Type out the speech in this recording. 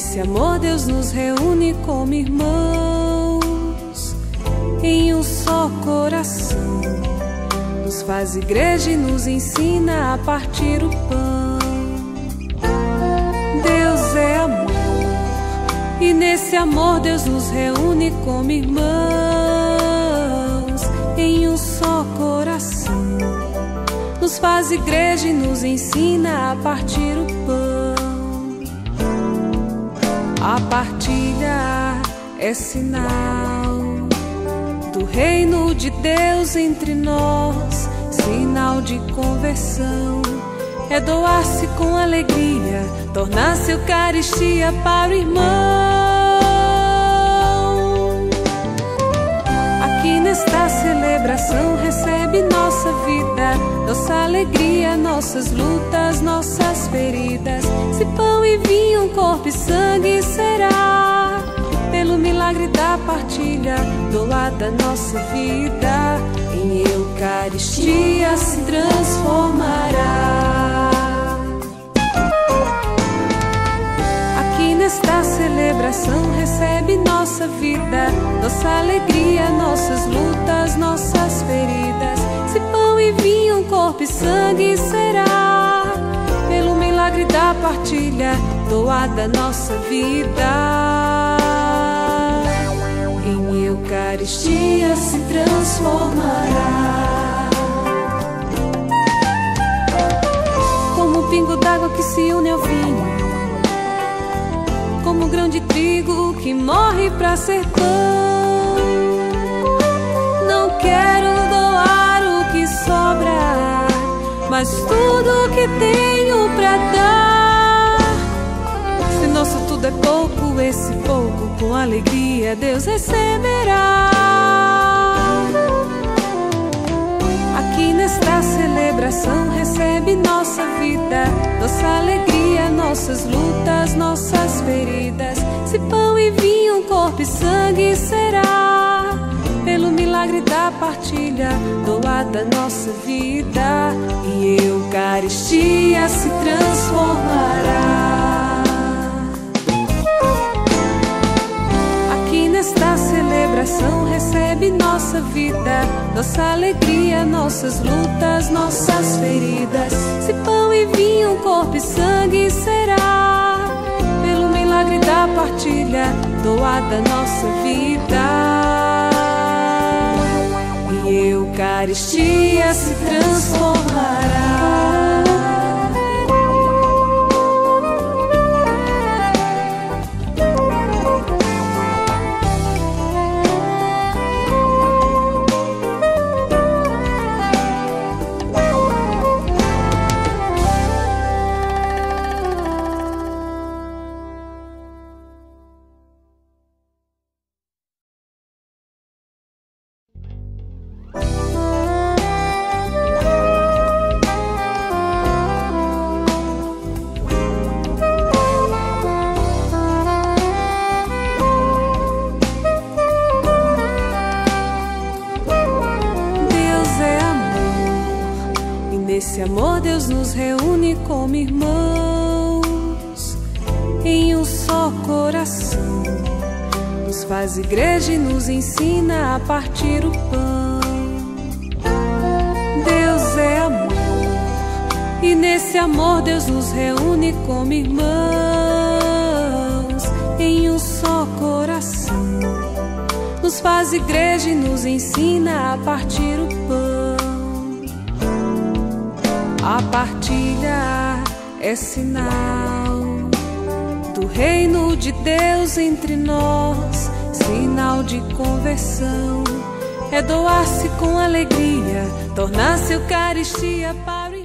nesse amor Deus nos reúne como irmãos em um só coração. Nos faz igreja e nos ensina a partir o pão. Deus é amor e nesse amor Deus nos reúne como irmãos em um só coração. Nos faz igreja e nos ensina a partir o pão. A partilha é sinal do reino de Deus entre nós, sinal de conversão. É doar-se com alegria, tornar-se Eucaristia para o irmão. Aqui nesta celebração recebe nossa vida, nossa alegria, nossas lutas, nossas feridas. Se pão e vinho, corpo e sangue será, pelo milagre da partilha, doada nossa vida, em Eucaristia se transformará. Aqui nesta celebração recebe nossa vida, nossa alegria, nossas lutas, nossas feridas. Se pão e vinho, corpo e sangue será, pelo milagre da partilha, doada nossa vida, em Eucaristia se transformará. Como um pingo d'água que se une ao vinho, como um grão de trigo que morre pra ser pão. Não quero doar o que sobra, mas tudo o que tenho pra dar. Se nosso tudo é pouco, esse pouco com alegria Deus receberá. Aqui nesta celebração recebe nossa vida, nossa alegria, nossas lutas, nossas feridas. Se pão e vinho, corpo e sangue será, pelo milagre da partilha, doada nossa vida, e Eucaristia se transformará. Aqui nesta celebração recebe nossa vida, nossa alegria, nossas lutas, nossas feridas. Se pão e vinho, corpo e sangue será, pelo milagre da partilha, doada nossa vida, e Eucaristia se transformará. Nesse amor Deus nos reúne como irmãos em um só coração. Nos faz igreja e nos ensina a partir o pão. Deus é amor e nesse amor Deus nos reúne como irmãos em um só coração. Nos faz igreja e nos ensina a partir o pão. A partilha é sinal do reino de Deus entre nós, sinal de conversão. É doar-se com alegria, tornar-se Eucaristia para o